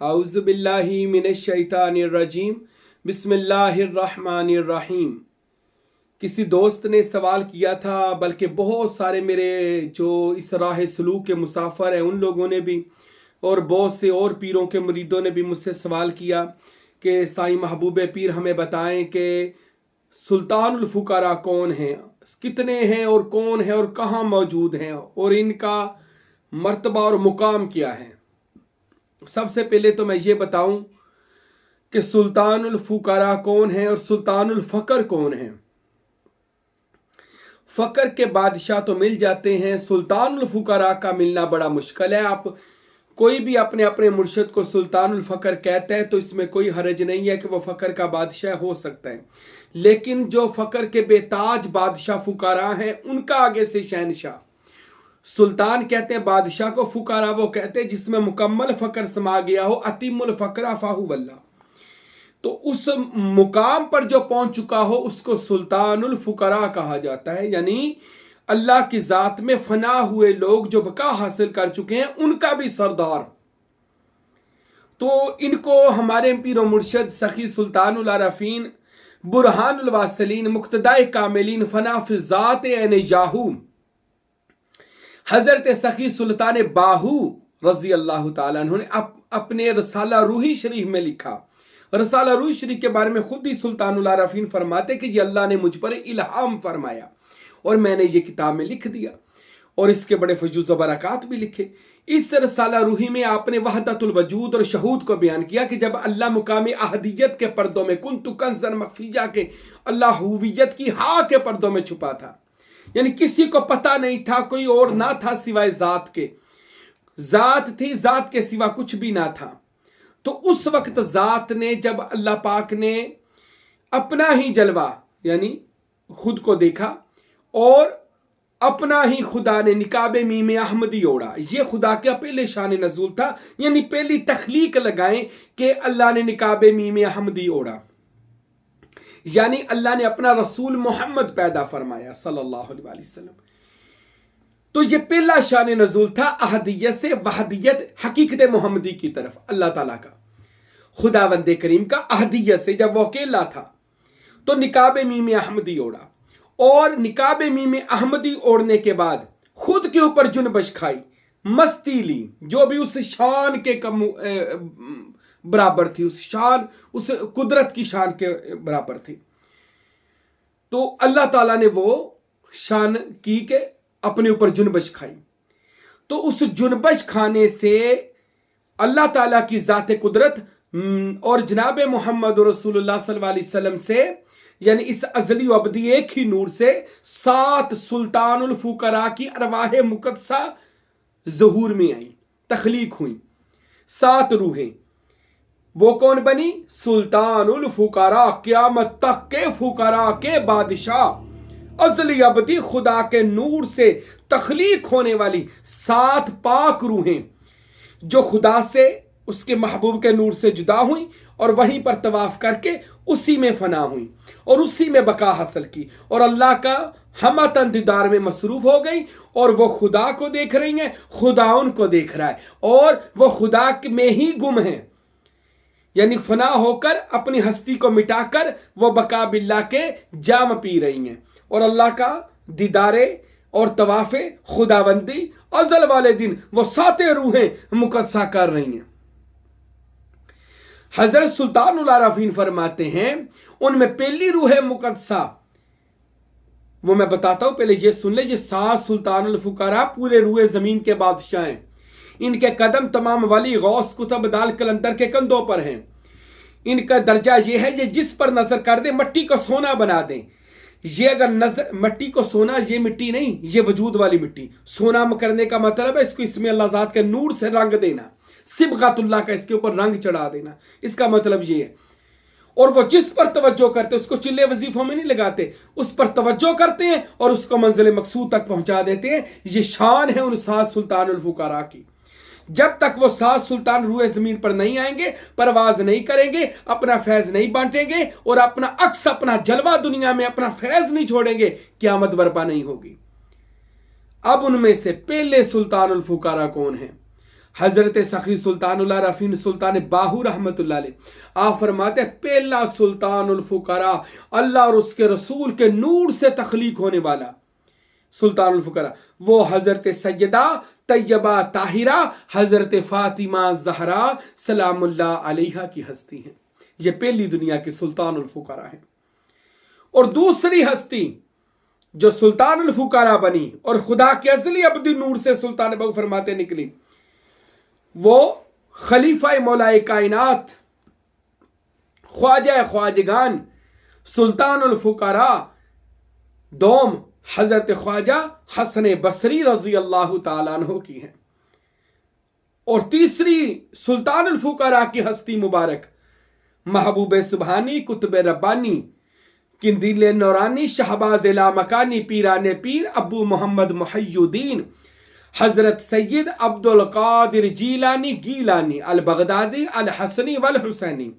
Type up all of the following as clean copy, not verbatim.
औज़ु बिल्लाहि मिनश शैतानिर रजीम। बिस्मिल्लाहिर्रहमानिर्रहीम। किसी दोस्त ने सवाल किया था, बल्कि बहुत सारे मेरे जो इस राह सलूक के मुसाफिर हैं उन लोगों ने भी, और बहुत से और पीरों के मुरीदों ने भी मुझसे सवाल किया कि साईं महबूब पीर हमें बताएं कि सुल्तानुल फुकारा कौन हैं, कितने हैं और कौन है और कहाँ मौजूद हैं और इनका मर्तबा और मुकाम क्या है। सबसे पहले तो मैं ये बताऊं कि सुल्तानुल फुकारा कौन है और सुल्तानुल फकर कौन है। फकर के बादशाह तो मिल जाते हैं, सुल्तानुल फुकारा का मिलना बड़ा मुश्किल है। आप कोई भी अपने अपने मुर्शिद को सुल्तानुल फकर कहता है तो इसमें कोई हरज नहीं है कि वो फकर का बादशाह हो सकता है, लेकिन जो फकर के बेताज बादशाह फुकारा हैं उनका आगे से शहनशाह। सुल्तान कहते हैं बादशाह को, फुकारा वो कहते हैं जिसमें मुकम्मल फकर समा गया हो, अतिमुल फकरा फाहु वल्ला। तो उस मुकाम पर जो पहुंच चुका हो उसको सुल्तानुल फुकरा कहा जाता है, यानी अल्लाह की जात में फना हुए लोग जो बका हासिल कर चुके हैं उनका भी सरदार। तो इनको हमारे पीरो मुर्शद सखी सुल्तानुल आरफीन बुरहानुल वासलीन मुक्तदाए कामिलीन फना फिजात एन याहू हजरत सखी सुल्तान बाहू रजी अल्लाह ताला अन्हु ने अपने रसाला रूही शरीफ में लिखा। रसाला रूही शरीफ के बारे में खुद ही सुल्तानुल आरफीन फरमाते कि ये अल्लाह ने मुझ पर इल्हाम फरमाया और मैंने ये किताब में लिख दिया, और इसके बड़े फजूज़ व बरक़ात भी लिखे। इस रसाला रूही में आपने वहदतुल वजूद और शहूद को बयान किया कि जब अल्लाह मुकामी अहदियत के पर्दों में कुन्तु कंज़न मखफ़िया के अल्लाह हुवियत की हा के पर्दों में छुपा था, यानी किसी को पता नहीं था, कोई और ना था सिवाय जात के। जात थी, जात के सिवा कुछ भी ना था। तो उस वक्त जात ने, जब अल्लाह पाक ने अपना ही जलवा यानी खुद को देखा और अपना ही खुदा ने निकाबे मीम अहमदी ओढ़ा, ये खुदा का पहले शान नजूल था, यानी पहली तख्लीक लगाएं कि अल्लाह ने निकाबे मीम अहमदी ओढ़ा, यानी अल्लाह ने अपना रसूल मोहम्मद पैदा फरमाया सल्लल्लाहु अलैहि वसल्लम। तो ये पहला शान नजूल था अहदियत से वहदियत हकीकत मोहम्मदी की तरफ। अल्लाह ताला का खुदावंदे करीम का अहदियत से जब वो अकेला था तो निकाब मीम अहमदी ओढ़ा, और निकाब मीम अहमदी ओढ़ने के बाद खुद के ऊपर जुनबश खाई, मस्ती ली, जो भी उस शान के बराबर थी, उस शान, उस कुदरत की शान के बराबर थी। तो अल्लाह ताला ने वो शान की के अपने ऊपर जुनबश खाई। तो उस जुनबश खाने से अल्लाह ताला की जात कुदरत और जनाब मोहम्मद रसूलुल्लाह सल्लल्लाहु अलैहि वसल्लम से, यानी इस अजली अबदी एक ही नूर से 7 सुल्तानुल फुकरा की अरवाह मुकद्दसा ज़हूर में आई, तख्लीक हुई। 7 रूहें वो कौन बनी? सुल्तानुल फुकरा, क़यामत तक के फुकरा के बादशाह, अजली अबदी खुदा के नूर से तख्लीक होने वाली 7 पाक रूहें जो खुदा से, उसके महबूब के नूर से जुदा हुई और वहीं पर तवाफ करके उसी में फना हुई और उसी में बका हासिल की और अल्लाह का हमतन दीदार में मसरूफ हो गई, और वो खुदा को देख रही हैं, खुदा उनको देख रहा है, और वो खुदा में ही गुम है, यानी फना होकर अपनी हस्ती को मिटाकर वो बका बिल्ला के जाम पी रही हैं और अल्लाह का दीदारे और तवाफे खुदाबंदी अज़ल वाले दिन वो 7 रूहें मुकद्दसा कर रही हैं। हजरत सुल्तानुल आरफीन फरमाते हैं उनमें पहली रूह मुकद्दसा, वो मैं बताता हूं, पहले ये सुन ले। ये 7 सुल्तानुल फुकरा पूरे रूह जमीन के बादशाह हैं। इनके कदम तमाम वली गौस कुतुब दाल कलंदर के कंधों पर हैं। इनका दर्जा ये है, ये जिस पर नजर कर दे मट्टी को सोना बना दें। ये अगर नजर मट्टी को सोना, ये मिट्टी नहीं, ये वजूद वाली मिट्टी, सोना करने का मतलब है इसको इसमें अल्लाह ज़ात के नूर से रंग देना, सिबगतुल्लाह का इसके ऊपर रंग चढ़ा देना, इसका मतलब ये है। और वो जिस पर तवज्जो करते उसको चिल्ले वजीफों में नहीं लगाते, उस पर तवज्जो करते हैं और उसको मंजिल मकसूद तक पहुंचा देते हैं। ये शान है उन 7 सुल्तानुल फुकरा की। जब तक वो 7 सुल्तान रूए जमीन पर नहीं आएंगे, परवाज नहीं करेंगे, अपना फैज नहीं बांटेंगे और अपना अक्स, अपना जलवा दुनिया में, अपना फैज नहीं छोड़ेंगे, क़यामत बर्पा नहीं होगी। अब उनमें से पहले सुल्तानुल फुकरा कौन है? हजरत सखी सुल्तानुल रफीन सुल्तान बाहू रहमतुल्लाह अलैह आप फरमाते पहला सुल्तानुल फुकरा अल्लाह और उसके रसूल के नूर से तख्लीक होने वाला सुल्तानुल फुकरा वो हजरत सैयदा तैयबा ताहिरा हजरत फातिमा जहरा सलामुल्लाह अलैहा की हस्ती है। ये पहली दुनिया की सुल्तानुल फुकरा है। और दूसरी हस्ती जो सुल्तानुल फुकरा बनी और खुदा के असली अब्दी नूर से सुल्तान बाहू फरमाते निकली, वो खलीफा मौलाए कायनात ख्वाजा ख्वाजगान सुल्तानुल फुकरा दोम हजरत ख्वाजा हसन बसरी रजी अल्लाह ताला अन्हु की है। और तीसरी सुल्तानुल फुकरा की हस्ती मुबारक महबूब सुबहानी कुतुब रब्बानी किंदिल नौरानी शहबाज लामकानी पीराने पीर अबू मोहम्मद मुहय्युद्दीन हजरत सैयद अब्दुल कादिर जीलानी गीलानी अल बगदादी अल हसनी वल हुसैनी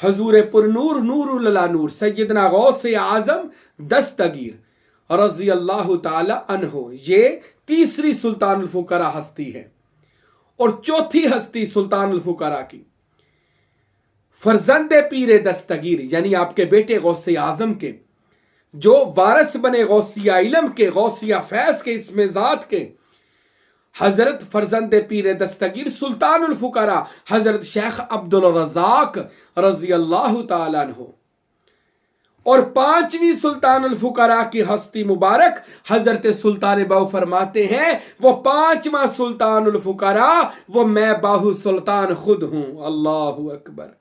हजूर पुरनूर नूरुल नूर सैयदना गौस आजम दस्तगीर रजी अल्लाह ताला अन्हो। ये तीसरी सुल्तानुल फुकरा हस्ती है। और चौथी हस्ती सुल्तानुल फुकरा की फरजंद पीर दस्तगीर यानी आपके बेटे गौसे आजम के जो वारस बने गौसिया इलम के गौसिया फैज के इसमें जात के हजरत फरजंद पीर दस्तगीर सुल्तानुल फुकरा हजरत शेख अब्दुल रज़ाक रजी अल्लाह ताला अन्हु। और पांचवी सुल्तानुल फुकरा की हस्ती मुबारक हजरत सुल्तान बाहू फरमाते हैं वो पांचवा सुल्तानुल फुकरा वो मैं बाहू सुल्तान खुद हूं। अल्लाहु अकबर।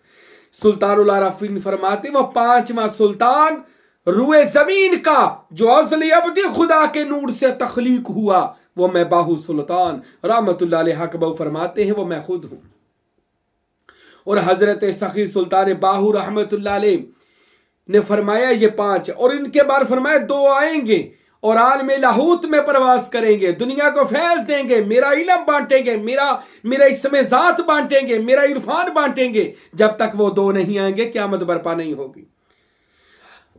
सुल्तानुल आरफीन फरमाते वो पांचवा सुल्तान रुए जमीन का जो अज़ली अब्दी खुदा के नूर से तख्लीक हुआ वो मैं बाहू सुल्तान रहमतुल्लाह अलैह हक बाहू फरमाते हैं वो मैं खुद हूं। और हजरत सखी सुल्तान बाहू रहमतुल्लाह अलैह ने फरमाया ये पांच, और इनके बाद फरमाया दो आएंगे और आलम लाहूत में प्रवास करेंगे, दुनिया को फैज देंगे, मेरा इल्म बांटेंगे, मेरा इसमें जात बांटेंगे, मेरा इरफान बांटेंगे। जब तक वो दो नहीं आएंगे क़यामत बर्पा नहीं होगी।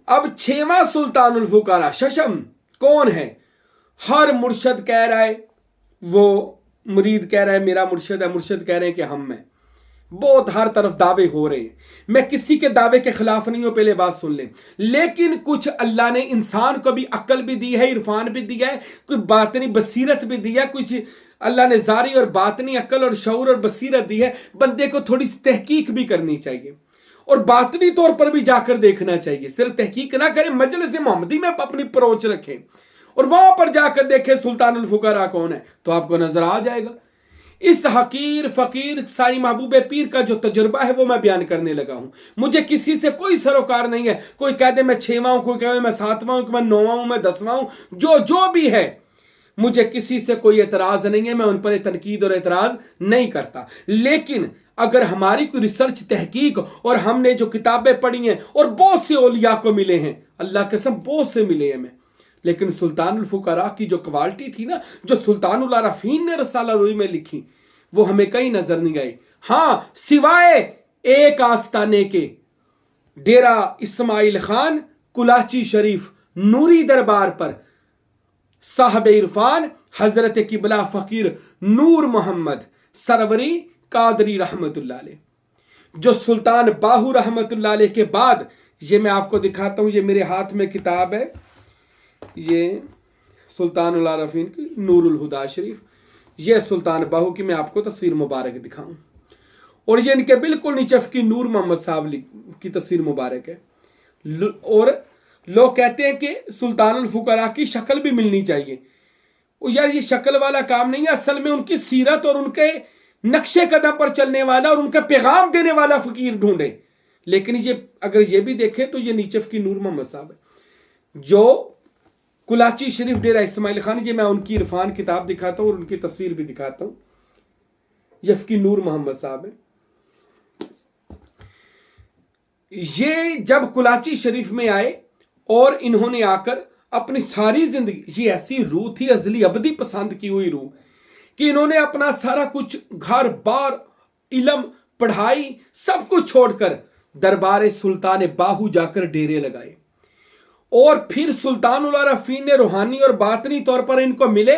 अब छेवां सुल्तानुल फुकरा शशम कौन है? हर मुर्शद कह रहा है, वो मुरीद कह रहा है मेरा मुर्शद है, मुर्शद कह रहे हैं कि हम हैं। बहुत हर तरफ दावे हो रहे हैं। मैं किसी के दावे के खिलाफ नहीं हूं, पहले बात सुन लें। लेकिन कुछ अल्लाह ने इंसान को भी अक्ल भी दी है, इरफान भी दिया है, कुछ बातनी बसीरत भी दी है, कुछ अल्लाह ने जारी और बातनी अक्ल और शऊर और बसीरत दी है। बंदे को थोड़ी सी तहकीक भी करनी चाहिए और बातनी तौर पर भी जाकर देखना चाहिए। सिर्फ तहकीक ना करें, मजलिस मोहम्मदी में अपनी अप्रोच रखें और वहां पर जाकर देखें सुल्तानुल फुकरा कौन है, तो आपको नजर आ जाएगा। इस हकीर फकीर साई महबूब पीर का जो तजुर्बा है वो मैं बयान करने लगा हूं। मुझे किसी से कोई सरोकार नहीं है। कोई कह दे मैं 6वां हूं, कोई कहे मैं 7वां हूं, मैं 9वां हूं, मैं 10वां हूं, जो भी है मुझे किसी से कोई एतराज नहीं है। मैं उन पर तनकीद और एतराज नहीं करता। लेकिन अगर हमारी कोई रिसर्च तहकीक और हमने जो किताबें पढ़ी हैं और बहुत से औलिया को मिले हैं, अल्लाह कसम बहुत से मिले हैं मैं, लेकिन सुल्तानुल फुकरा की जो क्वालिटी थी ना, जो सुल्तानुल आरफीन ने रसाला रूई में लिखी, वो हमें कहीं नजर नहीं गई। हां, सिवाय एक आस्ताने के डेरा इस्माइल खान कुलाची शरीफ नूरी दरबार पर साहब इरफान हजरत किबला फकीर नूर मोहम्मद सरवरी कादरी रहमतुल्लाह अलैह, जो सुल्तान बाहू रहमतुल्लाह अलैह के बाद, ये मैं आपको दिखाता हूं, ये मेरे हाथ में किताब है, ये सुल्तानुल आरफीन की नूरुल हुदा शरीफ, ये सुल्तान बाहू की मैं आपको तस्वीर मुबारक दिखाऊं। और ये इनके बिल्कुल नीचे फकीर नूर मोहम्मद साहब की तस्वीर मुबारक है। और लोग कहते हैं कि सुल्तानुल फुकरा की शक्ल भी मिलनी चाहिए। और यार ये शक्ल वाला काम नहीं है, असल में उनकी सीरत और उनके नक्शे कदम पर चलने वाला और उनका पैगाम देने वाला फकीर ढूंढे। लेकिन ये अगर ये भी देखें तो ये नीचे फकीर नूर मोहम्मद साहब है जो कुलाची शरीफ डेरा इस्माइल खान, ये मैं उनकी इरफान किताब दिखाता हूं और उनकी तस्वीर भी दिखाता हूं। ये फकीर नूर मोहम्मद साहब है। ये जब कुलाची शरीफ में आए और इन्होंने आकर अपनी सारी जिंदगी, ये ऐसी रूह थी अजली अबदी पसंद की हुई रूह कि इन्होंने अपना सारा कुछ घर बार इल्म पढ़ाई सब कुछ छोड़कर दरबार सुल्तान बाहू जाकर डेरे लगाए। और फिर सुल्तानुल आरफीन ने रूहानी और बातनी तौर पर इनको मिले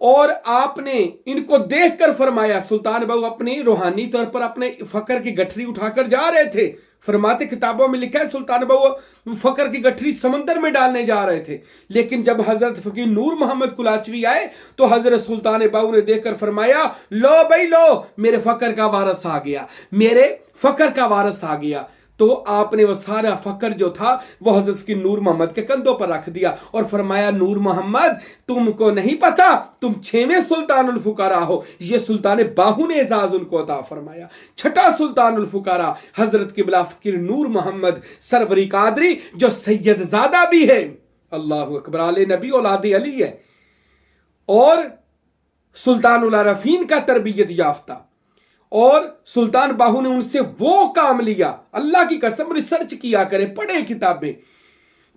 और आपने इनको देखकर फरमाया, सुल्तान बाहू अपनी रूहानी तौर पर अपने फकर की गठरी उठाकर जा रहे थे। फरमाते किताबों में लिखा है सुल्तान बाहू फकर की गठरी समंदर में डालने जा रहे थे, लेकिन जब हजरत फकीर नूर मोहम्मद कुलाचवी आए तो हजरत सुल्तान बाहू ने देखकर फरमाया, लो भाई लो, मेरे फकर का वारस आ गया, मेरे फकर का वारस आ गया। तो आपने वो सारा फकर जो था वो हजरत फकीर नूर मोहम्मद के कंधों पर रख दिया और फरमाया, नूर मोहम्मद तुमको नहीं पता तुम 6वें सुल्तानुल फुकारा हो। ये सुल्तान बाहू ने एजाज उनको अता फरमाया। छठा सुल्तानुल फुकारा हजरत किबला फकीर नूर मोहम्मद सरवरी कादरी, जो सैयदजादा भी है, अल्लाह अकबर, आले नबी औलादे अली है, और सुल्तानुल आरफीन का तरबियत याफ्ता। और सुल्तान बाहू ने उनसे वो काम लिया, अल्लाह की कसम, रिसर्च किया करें, पढ़े किताबें,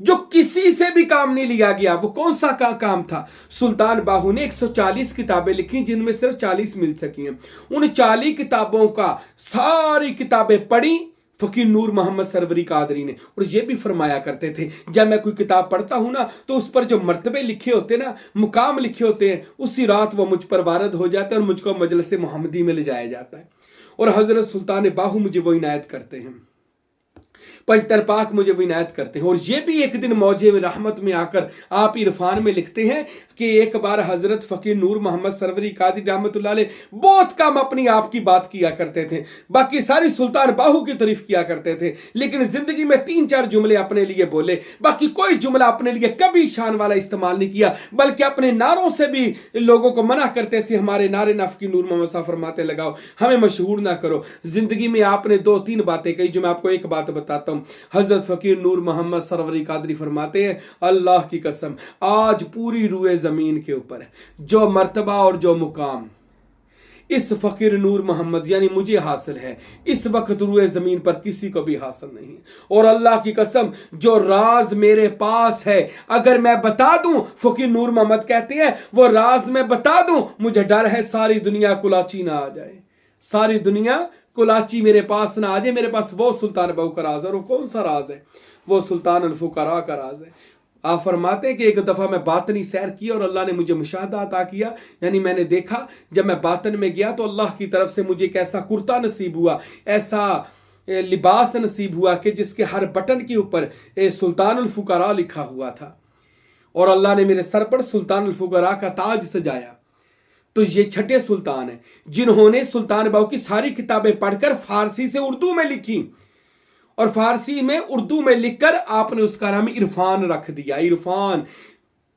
जो किसी से भी काम नहीं लिया गया। वो कौन सा काम था? सुल्तान बाहू ने 140 किताबें लिखी, जिनमें सिर्फ 40 मिल सकी हैं। उन 40 किताबों का सारी किताबें पढ़ी फकीर नूर मोहम्मद सरवरी कादरी ने। और ये भी फरमाया करते थे, जब मैं कोई किताब पढ़ता हूं ना तो उस पर जो मर्तबे लिखे होते ना, मुकाम लिखे होते हैं, उसी रात वो मुझ पर वारद हो जाते हैं और मुझको मजलिस मोहम्मदी में ले जाया जाता है। और हजरत सुल्तान बाहू मुझे वो इनायत करते हैं, पंचतर पाक मुझे वो इनायत करते हैं। और ये भी एक दिन मौजे में रहमत में आकर आप इरफान में लिखते हैं कि एक बार हजरत फकीर नूर मोहम्मद सरवरी कादरी रहमतुल्लाह अलैह बहुत कम अपनी आप की बात किया करते थे, बाकी सारी सुल्तान बाहू की तारीफ किया करते थे, लेकिन जिंदगी में 3-4 जुमले अपने लिए बोले, बाकी कोई जुमला अपने लिए कभी शान वाला इस्तेमाल नहीं किया, बल्कि अपने नारों से भी लोगों को मना करते थे, हमारे नारे ना फकीर नूर मोहम्मद साहब फरमाते लगाओ, हमें मशहूर ना करो। जिंदगी में आपने 2-3 बातें कही, जो मैं आपको एक बात बताता हूं। हजरत फकीर नूर मोहम्मद सरवरी कादरी फरमाते हैं, अल्लाह की कसम, आज पूरी रूए जमीन के ऊपर जो मर्तबा और जो मुकाम इस फकीर नूर मोहम्मद यानी मुझे हासिल है, इस वक्त रूए जमीन पर किसी को भी हासिल नहीं। और अल्लाह की कसम, जो राज मेरे पास है अगर मैं बता दूं, फकीर नूर मोहम्मद कहते हैं, वो राज मैं बता दूं, मुझे डर है सारी दुनिया कुलाची ना आ जाए, सारी दुनिया कुलाची मेरे पास ना आ जाए। मेरे पास वो सुल्तान बाहू का राज है। और वो कौन सा राज है? वो सुल्तान अल फुकरा का राज है। आप फरमाते हैं कि एक दफ़ा मैं बातनी सैर की और अल्लाह ने मुझे मुशाहदा अता किया, यानी मैंने देखा, जब मैं बातन में गया तो अल्लाह की तरफ से मुझे एक ऐसा कुर्ता नसीब हुआ, ऐसा लिबास नसीब हुआ कि जिसके हर बटन के ऊपर सुल्तान अल फुकरा लिखा हुआ था, और अल्लाह ने मेरे सर पर सुल्तान अल फुकरा का ताज सजाया। तो ये छठे सुल्तान हैं जिन्होंने सुल्तान बाहू की सारी किताबें पढ़कर फारसी से उर्दू में लिखी, और फारसी में उर्दू में लिखकर आपने उसका नाम इरफान रख दिया। इरफान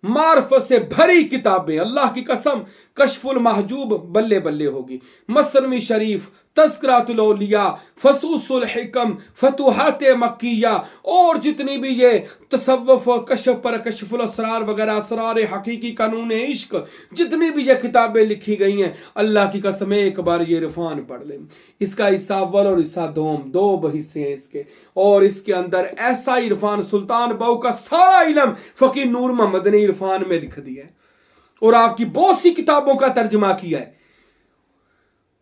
मार्फत से भरी किताबें, अल्लाह की कसम, कशफुल महजूब बल्ले बल्ले होगी, मसनवी शरीफ, तज़किरातुल औलिया, फसूसुल हिकम, फतुहात मक्किया, और जितनी भी ये तसव्वुफ और कशफ पर कशफुल असरार वगैरह, असरार हकीकी, कानून इश्क, जितनी भी ये किताबें लिखी गई हैं, अल्लाह की कसम एक बार ये इरफान पढ़ लें। इसका हिस्सा अव्वल और हिस्सा दोम, 2 हिस्से हैं इसके, और इसके अंदर ऐसा इरफान, सुल्तान बाहू का सारा इल्म फकीर नूर मोहम्मद ने इरफान में लिख दिया है, और आपकी बहुत सी किताबों का तर्जुमा किया है।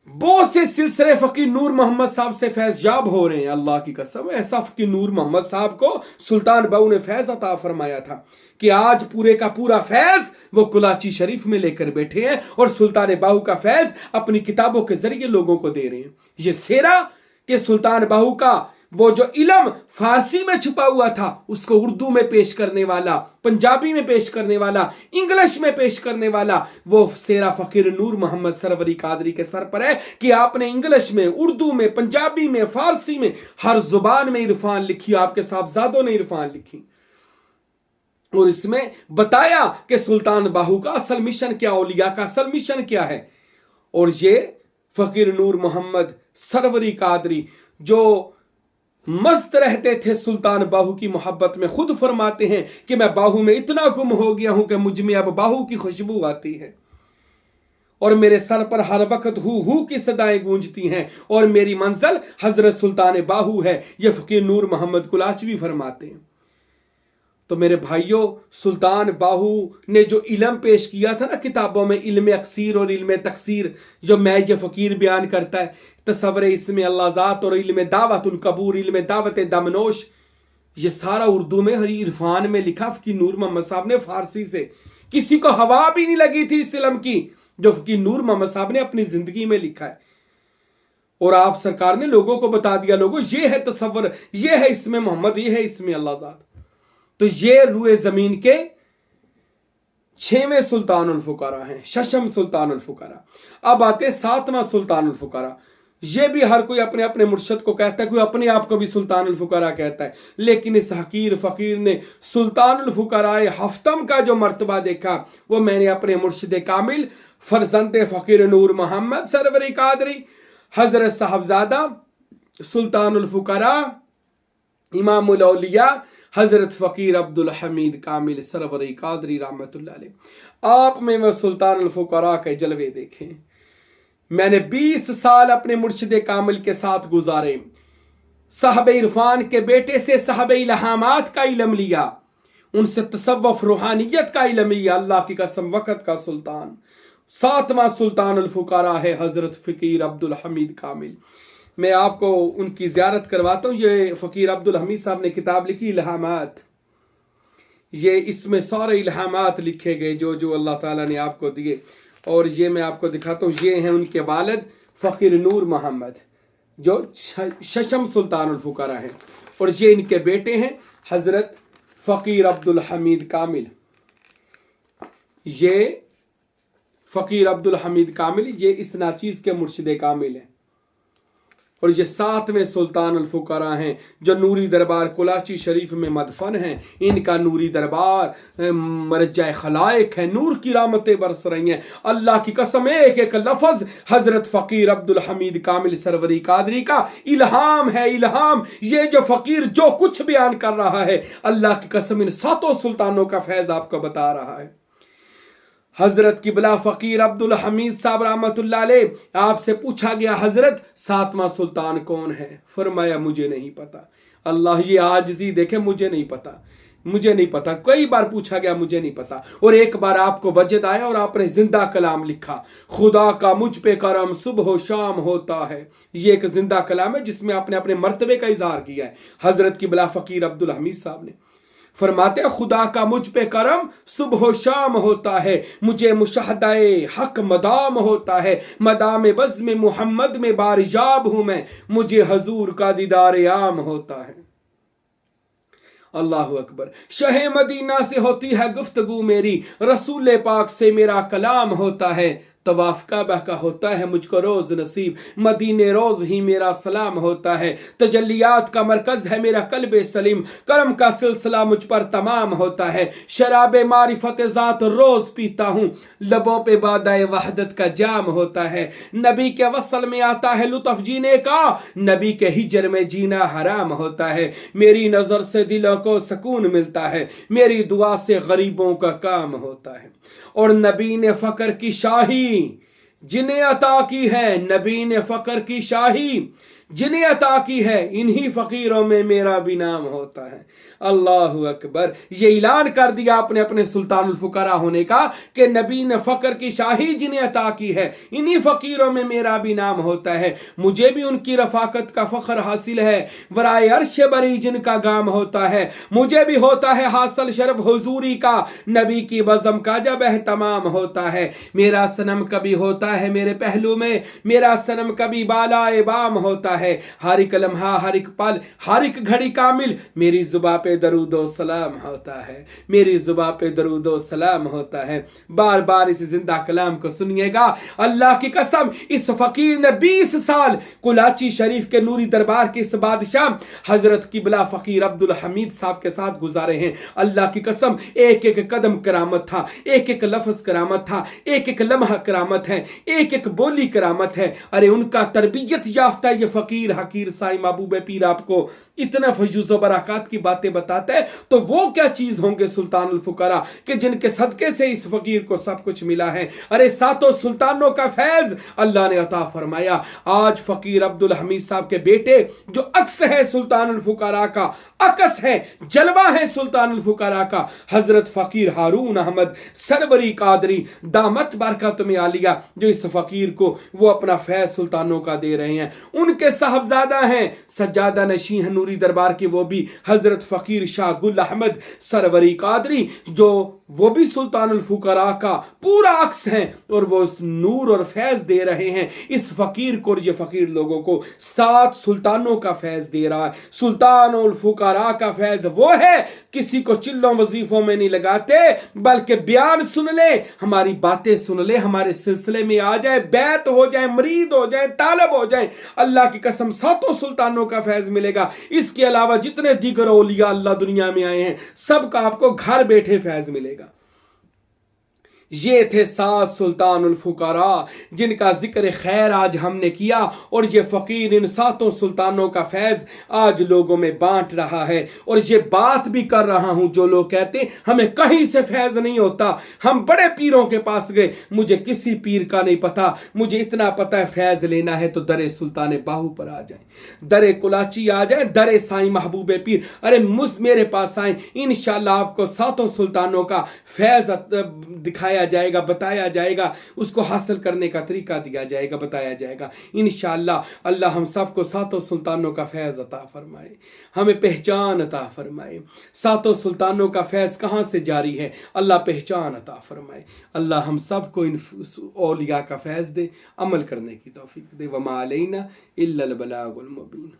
बहुत से सिलसिले फकीर नूर मोहम्मद साहब से फैज़याब हो रहे हैं। अल्लाह की कसम, ऐसा फकीर नूर मोहम्मद साहब को सुल्तान बाहू ने फैज़ अता फरमाया था कि आज पूरे का पूरा फैज़ वो कुलाची शरीफ में लेकर बैठे हैं, और सुल्तान बाहू का फैज़ अपनी किताबों के जरिए लोगों को दे रहे हैं। ये सेरा के सुल्तान बाहू का वो जो इल्म फारसी में छुपा हुआ था, उसको उर्दू में पेश करने वाला, पंजाबी में पेश करने वाला, इंग्लिश में पेश करने वाला, वो सेरा फकीर नूर मोहम्मद सरवरी कादरी के सर पर है कि आपने इंग्लिश में, उर्दू में, पंजाबी में, फारसी में, हर जुबान में इरफान लिखी, आपके साहबजादों ने इरफान लिखी, और इसमें बताया कि सुल्तान बाहू का असल मिशन क्या, औलिया का असल मिशन क्या है। और ये फकीर नूर मोहम्मद सरवरी कादरी जो मस्त रहते थे सुल्तान बाहू की मोहब्बत में, खुद फरमाते हैं कि मैं बाहू में इतना गुम हो गया हूं कि मुझ में अब बाहू की खुशबू आती है, और मेरे सर पर हर वक्त हू की सदाएं गूंजती हैं, और मेरी मंजिल हजरत सुल्तान बाहू है। ये फकीर नूर मोहम्मद कुलाचवी फरमाते हैं। तो मेरे भाइयों, सुल्तान बाहू ने जो इल्म पेश किया था ना किताबों में, इल्म अक्सीर और इल्म तकसीर, जो मैं ये फकीर बयान करता है, तसव्वुर इसमें अल्लाह ज़ात और इल्म दावतुल कबूर, इल्म दावत दमनोश, ये सारा उर्दू में हरी इरफान में लिखा फकीर नूर मोहम्मद साहब ने फारसी से, किसी को हवा भी नहीं लगी थी इस इल्म की जो फकीर नूर मोहम्मद साहब ने अपनी जिंदगी में लिखा है। और आप सरकार ने लोगों को बता दिया, लोगों ये है तसव्वुर, ये है इसमें मोहम्मद, ये है इसमें अल्लाह ज़ात। तो ये रुए जमीन के 6वें सुल्तानुल फुकारा हैं, शशम सुल्तानुल फुकारा। अब आते 7वां सुल्तानुल फुकारा। ये भी हर कोई अपने अपने मुर्शद को कहता है, कोई अपने आप को भी सुल्तानुल फुकारा कहता है, लेकिन इस हकीर फकीर ने सुल्तानुल फुकाराए हफ्तम का जो मर्तबा देखा वो मैंने अपने मुर्शिद कामिल फरजंद फकीर नूर मोहम्मद सरवरी कादरी हजरत साहबजादा सुल्तानुल फुकारा इमामुल औलिया हजरत फकीर अब्दुल हमीद कामिल सरवरी कादरी रहमतुल्लाह अलैह, आप में वह सुल्तानुल फुकारा के जलवे देखे। मैंने 20 साल अपने मुर्शिद कामिल के साथ गुजारे। साहब इरफान के बेटे से साहब इल्हामात का इल्म लिया, उनसे तसव्वुफ रूहानियत का इल्म लिया। अल्लाह की कसम, वक़्त का सुल्तान 7वां सुल्तानुल फुकारा है हजरत फकीर अब्दुल हमीद कामिल। मैं आपको उनकी ज़ियारत करवाता हूँ। ये फ़कीर अब्दुल हमीद साहब ने किताब लिखी इल्हामात। ये इसमें सारे इल्हामात लिखे गए जो जो अल्लाह ताला ने आपको दिए। और ये मैं आपको दिखाता हूँ, ये हैं उनके वालिद फ़कीर नूर मोहम्मद जो शशम सुल्तानुल फुकारा हैं, और ये इनके बेटे हैं हज़रत फ़कीर अब्दुल हमीद कामिल। ये फ़कीर अब्दुल हमीद कामिल ये इस नाचीज़ के मुर्शिद कामिल हैं। और ये 7वें सुल्तानुल फुकारा हैं जो नूरी दरबार कुलाची शरीफ में मदफन हैं। इनका नूरी दरबार मरजा खलाइक है, नूर की रामतें बरस रही हैं। अल्लाह की कसम, एक एक लफ्ज़ हज़रत फ़कीर अब्दुल हमीद कामिल सरवरी कादरी का इल्हाम है, इल्हाम। ये जो फ़कीर जो कुछ बयान कर रहा है, अल्लाह की कसम इन 7 सुल्तानों का फैज़ आपको बता रहा है। हजरत किबला फ़कीर अब्दुल हमीद साहब रहमतुल्लाह अलैह, आपसे पूछा गया हजरत 7वां सुल्तान कौन है? फरमाया मुझे नहीं पता। अल्लाह, ये आजिज़ी देखे, मुझे नहीं पता, मुझे नहीं पता। कई बार पूछा गया, मुझे नहीं पता। और एक बार आपको वजद आया और आपने जिंदा कलाम लिखा, खुदा का मुझ पे करम सुबह शाम होता है। ये एक जिंदा कलाम है जिसमें आपने अपने मर्तबे का इजहार किया है। हजरत किबला फ़कीर अब्दुल हमीद साहब ने फरमाते हैं, खुदा का मुझ पे करम सुबह शाम होता है, मुझे मुशाहदाए हक मदाम होता है, मदाम बज़्म मोहम्मद में बारिजाब हूं मैं, मुझे हजूर का दीदार आम होता है। अल्लाह अकबर। शहे मदीना से होती है गुफ्तगू मेरी, रसूल पाक से मेरा कलाम होता है, तवाफ काबा का होता है मुझको रोज नसीब, मदीने रोज ही मेरा सलाम होता है, तजल्लियात का मरकज है मेरा कल्बे सलीम, करम का सिलसिला मुझ पर तमाम होता है, शराबे मारिफत ज़ात रोज पीता हूँ, लबों पे बादाए वहदत का जाम होता है, नबी के वसल में आता है लुत्फ जीने का, नबी के हिजर में जीना हराम होता है, मेरी नजर से दिलों को सुकून मिलता है, मेरी दुआ से गरीबों का काम होता है। और नबी ने फकर की शाही जिन्हें अता की है, नबी ने फकर की शाही जिन्हें अता की है, इन्हीं फकीरों में मेरा भी नाम होता है। अल्लाह अकबर। ये ऐलान कर दिया आपने अपने सुल्तानुल फुकारा होने का कि नबी ने फकर की शाही जिन्हें अता की है, इन्हीं फकीरों में मेरा भी नाम होता है। मुझे भी उनकी रफाकत का फख्र हासिल है, वराए अर्श बरी जिनका गाम होता है, मुझे भी होता है हासिल शरफ हुजूरी का, नबी की बज़म का जब एहतमाम होता है। मेरा सनम कभी होता है मेरे पहलू में, मेरा सनम कभी बालाए बाम होता है, हर एक लम्हा हर एक पल हर एक घड़ी कामिल मेरी जुबान पे दरूदो सलाम होता है, मेरी जुबान पे दरूदो सलाम होता है। बार बार इस जिंदा कलाम को सुनिएगा। अल्लाह की कसम, इस फकीर ने 20 साल कुलाची शरीफ के नूरी दरबार के इस बादशाह हजरत किबला फकीर अब्दुल हमीद साहब के साथ गुजारे हैं। अल्लाह की कसम, एक एक कदम करामत था, एक एक लफ्ज करामत था, एक एक लम्हा करामत है, एक एक बोली करामत है। अरे उनका तरबियत याफ्ता ये फकीर हकीर साईं महबूब पीर आपको इतना फजूज़ व बरक़ात की बातें बताते हैं, तो वो क्या चीज होंगे सुल्तानुल फुकारा कि जिनके सदके से इस फकीर को सब कुछ मिला है। अरे 7 सुल्तानों का फैज अल्लाह ने अता फरमाया। आज फकीर अब्दुल हमीद साहब के बेटे जो अक्स है सुल्तानुल फुकारा का, अकस है, जलवा है सुल्तानुल फुकारा का, हजरत फकीर हारून अहमद सरवरी कादरी दामत बरकत में आलिया, जो इस फकीर को वो अपना फैज सुल्तानों का दे रहे हैं। उनके साहबजादा हैं सज्जादा नशी नूरी दरबार के, वो भी हजरत फकीर शाह गुल अहमद सरवरी कादरी, जो वो भी सुल्तानुल फुकरा का पूरा अक्स हैं और वो उस नूर और फैज दे रहे हैं इस फकीर को, और ये फकीर लोगों को 7 सुल्तानों का फैज दे रहा है। सुल्तानुल फुकरा का फैज वो है, किसी को चिल्लों वजीफों में नहीं लगाते, बल्कि बयान सुन ले, हमारी बातें सुन ले, हमारे सिलसिले में आ जाए, बैत हो जाए, मरीद हो जाए, तालब हो जाए, अल्लाह की कसम 7 सुल्तानों का फैज मिलेगा। इसके अलावा जितने दीगर औलिया अल्लाह दुनिया में आए हैं सबका आपको घर बैठे फैज मिलेगा। ये थे 7 सुल्तानुल फुकरा जिनका जिक्र खैर आज हमने किया, और ये फकीर इन 7 सुल्तानों का फैज आज लोगों में बांट रहा है। और ये बात भी कर रहा हूं जो लोग कहते हैं हमें कहीं से फैज नहीं होता, हम बड़े पीरों के पास गए, मुझे किसी पीर का नहीं पता, मुझे इतना पता है फैज लेना है तो दरे सुल्तान बाहू पर आ जाए, दरे कुलाची आ जाए, दरे साईं महबूबे पीर, अरे मेरे पास आए, इंशाल्लाह आपको 7 सुल्तानों का फैज दिखाया जाएगा, बताया जाएगा, उसको हासिल करने का तरीका दिया जाएगा, बताया जाएगा। इंशाअल्लाह अल्लाह हम सबको 7 सुल्तानों का फैज अता फरमाए, हमें पहचान अता फरमाए। 7 सुल्तानों का फैज कहाँ से जारी है, अल्लाह पहचान अता फरमाए। अल्लाह हम सबको इन औलिया का फैज दे, अमल करने की तौफीक दे। वमा अलैना इल्लल बलागुल मुबीन।